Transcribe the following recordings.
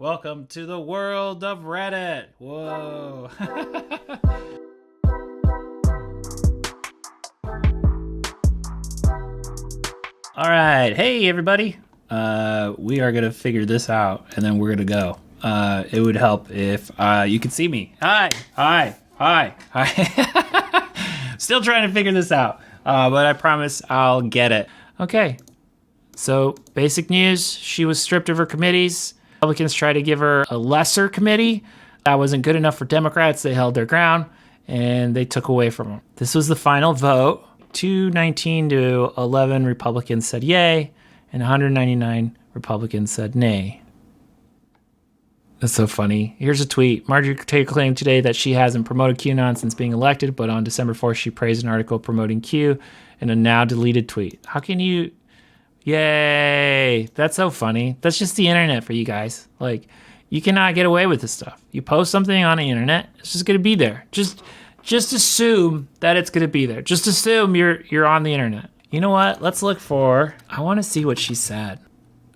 Welcome to the world of Reddit. Whoa. All right. Hey, everybody. We are going to figure this out, and then we're going to go. It would help if you could see me. Hi. Still trying to figure this out, but I promise I'll get it. Okay. So, basic news. She was stripped of her committees. Republicans tried to give her a lesser committee. That wasn't good enough for Democrats. They held their ground, and they took away from them. This was the final vote. 219 to 11 Republicans said yay, and 199 Republicans said nay. That's so funny. Here's a tweet. Marjorie Taylor claimed today that she hasn't promoted QAnon since being elected, but on December 4th, she praised an article promoting Q in a now deleted tweet. How can you... Yay. That's so funny. That's just the internet for you guys. Like, you cannot get away with this stuff. You post something on the internet, it's just going to be there. Just assume that it's going to be there. Just assume you're on the internet. You know what? Let's look for... I want to see what she said.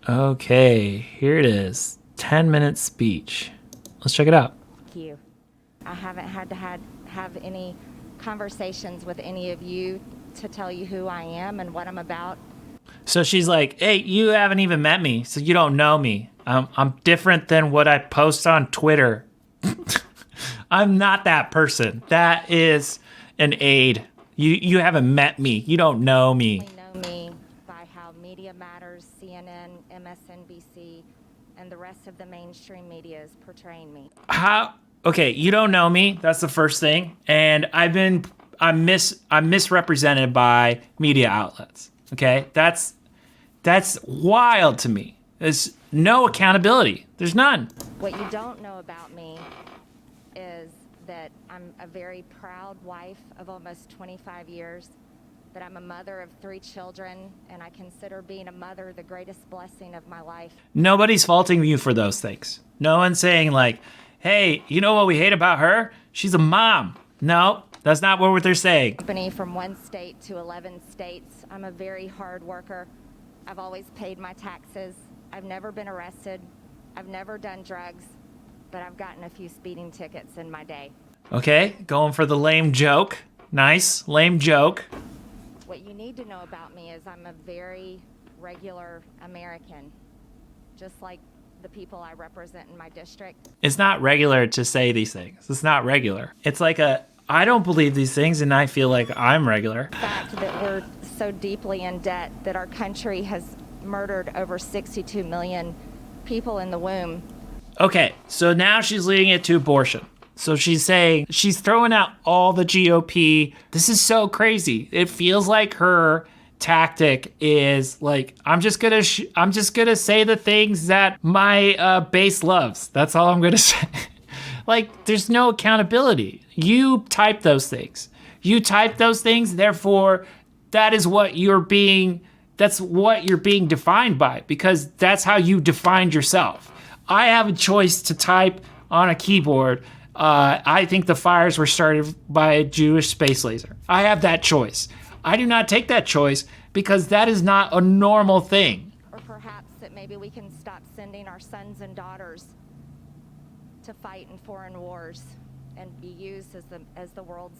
Okay, here it is. 10-minute speech. Let's check it out. Thank you. I haven't had to have any conversations with any of you to tell you who I am and what I'm about. So she's like, hey, you haven't even met me, so you don't know me. I'm different than what I post on Twitter. I'm not that person. That is an aide. You haven't met me. You don't know me. You know me by how Media Matters, CNN, MSNBC, and the rest of the mainstream media is portraying me. How? Okay, you don't know me. That's the first thing. And I'm misrepresented by media outlets. Okay, that's wild to me. There's no accountability. There's none. What you don't know about me is that I'm a very proud wife of almost 25 years, that I'm a mother of 3 children, and I consider being a mother the greatest blessing of my life. Nobody's faulting you for those things. No one's saying like, hey, you know what we hate about her? She's a mom. No. That's not what they're saying. Company from 1 state to 11 states. I'm a very hard worker. I've always paid my taxes. I've never been arrested. I've never done drugs, but I've gotten a few speeding tickets in my day. Okay, going for the lame joke. Nice, lame joke. What you need to know about me is I'm a very regular American, just like the people I represent in my district. It's not regular to say these things. It's not regular. It's like I don't believe these things, and I feel like I'm regular. The fact that we're so deeply in debt that our country has murdered over 62 million people in the womb. Okay, so now she's leading it to abortion. So she's saying, she's throwing out all the GOP. This is so crazy. It feels like her tactic is like, I'm just gonna say the things that my base loves. That's all I'm gonna say. Like, there's no accountability. You type those things. Therefore, that's what you're being defined by, because that's how you defined yourself. I have a choice to type on a keyboard. I think the fires were started by a Jewish space laser. I have that choice. I do not take that choice because that is not a normal thing. Or perhaps that maybe we can stop sending our sons and daughters to fight in foreign wars and be used as the world's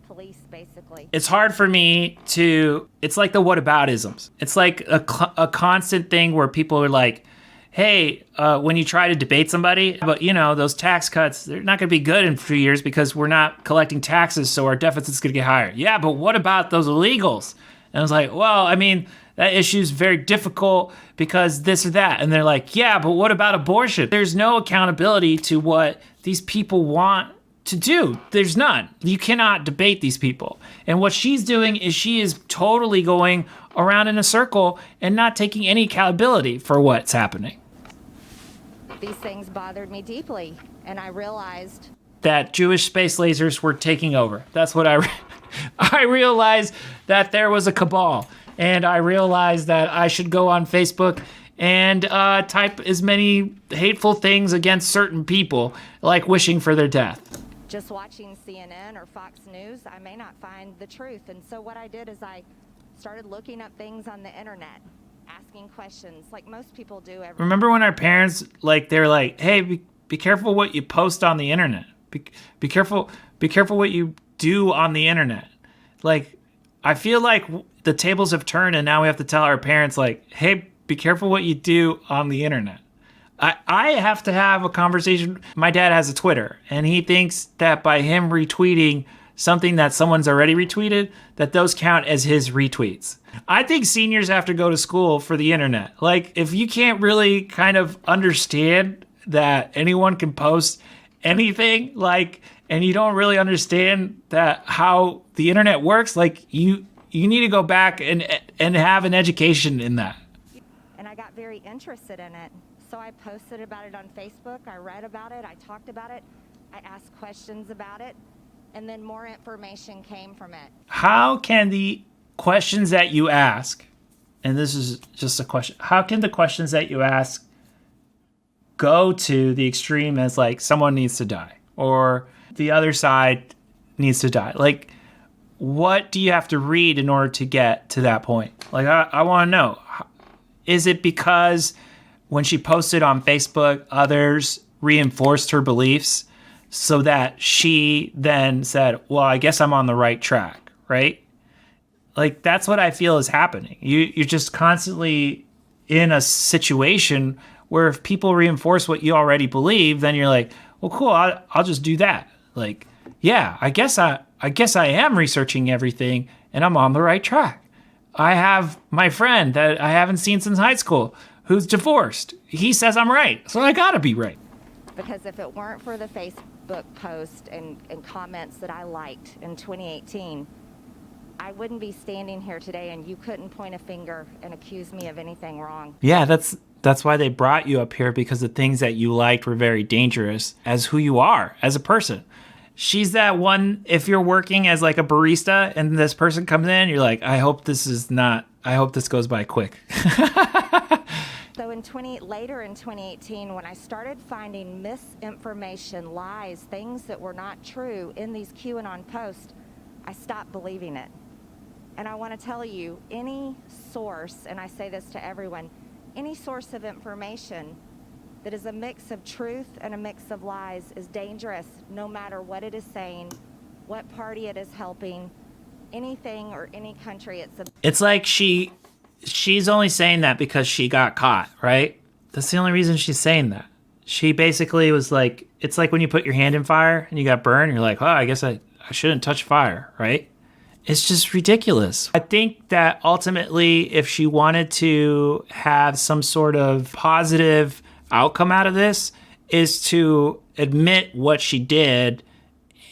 police, basically. It's hard for me to... It's like the whataboutisms. It's like a constant thing where people are like, hey, when you try to debate somebody, but those tax cuts, they're not going to be good in 3 years because we're not collecting taxes, so our deficit's going to get higher. Yeah, but what about those illegals? And I was like, well, I mean, that issue is very difficult because this or that. And they're like, yeah, but what about abortion? There's no accountability to what these people want to do. There's none. You cannot debate these people. And what she's doing is she is totally going around in a circle and not taking any accountability for what's happening. These things bothered me deeply, and I realized that Jewish space lasers were taking over. That's what I realized that there was a cabal. And I realized that I should go on Facebook and type as many hateful things against certain people, like wishing for their death. Just watching CNN or Fox News, I may not find the truth. And so what I did is I started looking up things on the internet. asking questions like most people do every Remember when our parents, like, they're like, hey, be careful what you post on the internet. Be careful what you do on the internet. Like, I feel like the tables have turned and now we have to tell our parents, like, hey, be careful what you do on the internet. I have to have a conversation. My dad has a Twitter, and he thinks that by him retweeting something that someone's already retweeted, that those count as his retweets. I think seniors have to go to school for the internet. Like, if you can't really kind of understand that anyone can post anything, like, and you don't really understand that how the internet works, like, you need to go back and have an education in that. and I got very interested in it. So I posted about it on Facebook, I read about it, I talked about it, I asked questions about it, and then more information came from it. How can the questions that you ask, and this is just a question, how can the questions that you ask go to the extreme as like someone needs to die or the other side needs to die? Like, what do you have to read in order to get to that point? Like, I want to know, is it because when she posted on Facebook, others reinforced her beliefs so that she then said, well, I guess I'm on the right track, right? Like, that's what I feel is happening. You're just constantly in a situation where if people reinforce what you already believe, then you're like, well, cool, I'll just do that. Like, yeah, I guess I am researching everything and I'm on the right track. I have my friend that I haven't seen since high school who's divorced. He says I'm right, so I gotta be right. Because if it weren't for the Facebook post and comments that I liked in 2018, I wouldn't be standing here today and you couldn't point a finger and accuse me of anything wrong. Yeah, that's why they brought you up here, because the things that you liked were very dangerous as who you are as a person. She's that one, if you're working as like a barista and this person comes in, you're like, I hope this goes by quick. So later in 2018, when I started finding misinformation, lies, things that were not true in these QAnon posts, I stopped believing it. And I want to tell you, any source, and I say this to everyone, any source of information that is a mix of truth and a mix of lies is dangerous, no matter what it is saying, what party it is helping, anything or any country. It's like she's only saying that because she got caught, right? That's the only reason she's saying that. She basically was like, it's like when you put your hand in fire and you got burned, you're like, oh, I guess I shouldn't touch fire, right? It's just ridiculous. I think that ultimately, if she wanted to have some sort of positive outcome out of this, is to admit what she did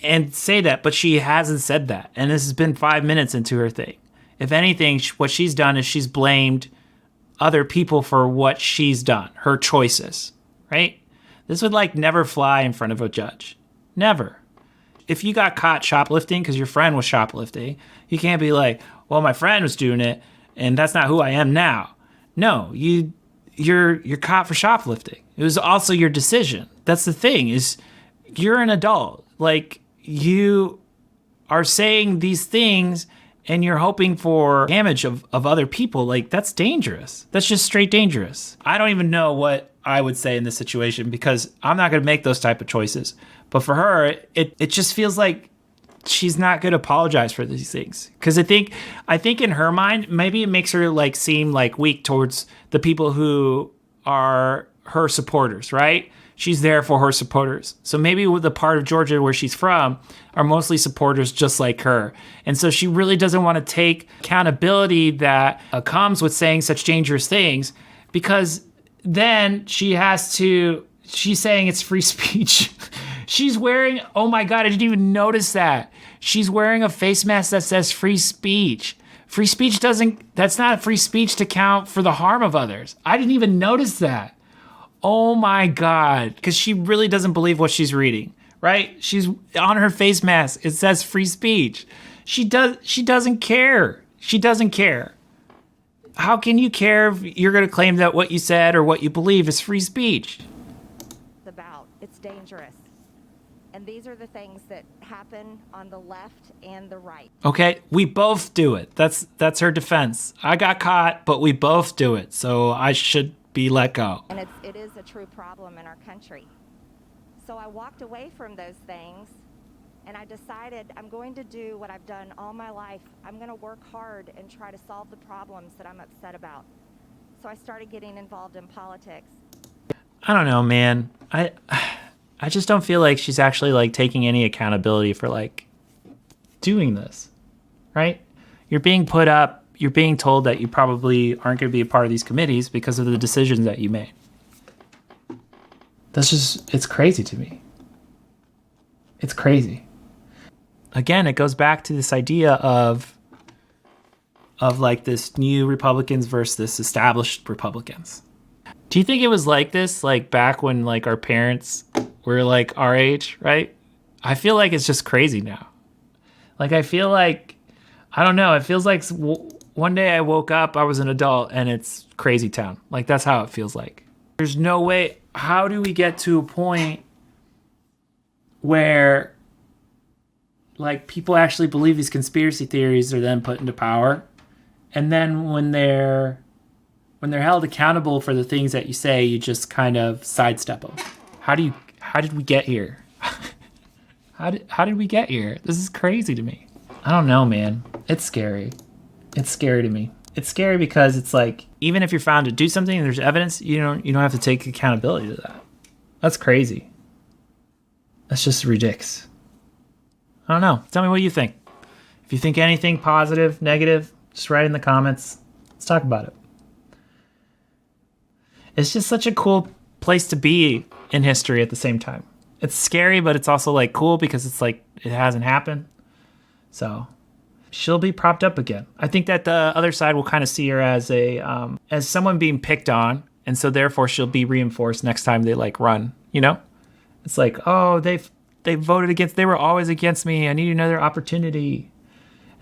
and say that, but she hasn't said that. And this has been 5 minutes into her thing. If anything, what she's done is she's blamed other people for what she's done, her choices, right? This would like never fly in front of a judge. Never. If you got caught shoplifting because your friend was shoplifting, you can't be like, well, my friend was doing it and that's not who I am now. No, you're caught for shoplifting. It was also your decision. That's the thing, is you're an adult. Like, you are saying these things and you're hoping for damage of other people. Like, that's dangerous. That's just straight dangerous. I don't even know what I would say in this situation because I'm not going to make those type of choices. But for her, it just feels like she's not going to apologize for these things. Because I think in her mind, maybe it makes her like seem like weak towards the people who are her supporters, right? She's there for her supporters. So maybe with the part of Georgia where she's from are mostly supporters just like her. And so she really doesn't want to take accountability that comes with saying such dangerous things, because then she's saying it's free speech. She's wearing, oh my God, I didn't even notice that. She's wearing a face mask that says free speech. Free speech that's not free speech to count for the harm of others. I didn't even notice that. Oh my God, because she really doesn't believe what she's reading, right? She's on her face mask. It says free speech. She doesn't care. She doesn't care. How can you care if you're going to claim that what you said or what you believe is free speech? It's dangerous. And these are the things that happen on the left and the right. Okay, we both do it. That's her defense. I got caught, but we both do it, so I should be let go. And it is a true problem in our country. So I walked away from those things, and I decided I'm going to do what I've done all my life. I'm going to work hard and try to solve the problems that I'm upset about. So I started getting involved in politics. I don't know, man. I just don't feel like she's actually like taking any accountability for like doing this, right? You're being put up, you're being told that you probably aren't going to be a part of these committees because of the decisions that you made. It's crazy to me. It's crazy. Again, it goes back to this idea of like this new Republicans versus this established Republicans. Do you think it was like this, like back when like our parents were like our age, right? I feel like it's just crazy now. Like, I feel like, I don't know. It feels like one day I woke up, I was an adult, and it's crazy town. Like, that's how it feels like. There's no way. How do we get to a point where like people actually believe these conspiracy theories are then put into power, and then when they're held accountable for the things that you say, you just kind of sidestep them? How did we get here? How did we get here? This is crazy to me. I don't know, man. It's scary. It's scary to me. It's scary because it's like, even if you're found to do something and there's evidence, you don't have to take accountability to that. That's crazy. That's just ridiculous. I don't know. Tell me what you think. If you think anything positive, negative, just write in the comments. Let's talk about it. It's just such a cool place to be in history at the same time. It's scary, but it's also like cool because it's like it hasn't happened. So she'll be propped up again. I think that the other side will kind of see her as as someone being picked on, and so therefore she'll be reinforced next time they like run. You know, it's like, oh, they voted against. They were always against me. I need another opportunity,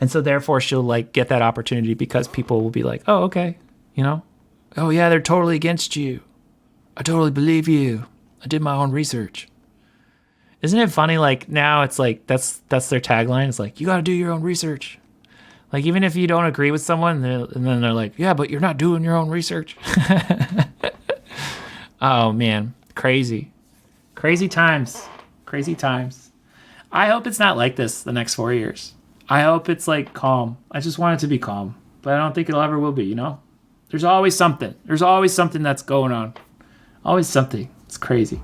and so therefore she'll like get that opportunity because people will be like, oh, okay, you know, oh yeah, they're totally against you. I totally believe you. I did my own research. Isn't it funny? Like now it's like that's their tagline. It's like, you got to do your own research. Like, even if you don't agree with someone, and then they're like, yeah, but you're not doing your own research. Oh man, crazy times. I hope it's not like this the next 4 years. I hope it's like calm. I just want it to be calm, but I don't think it'll ever will be, you know? There's always something that's going on. Always something. It's crazy.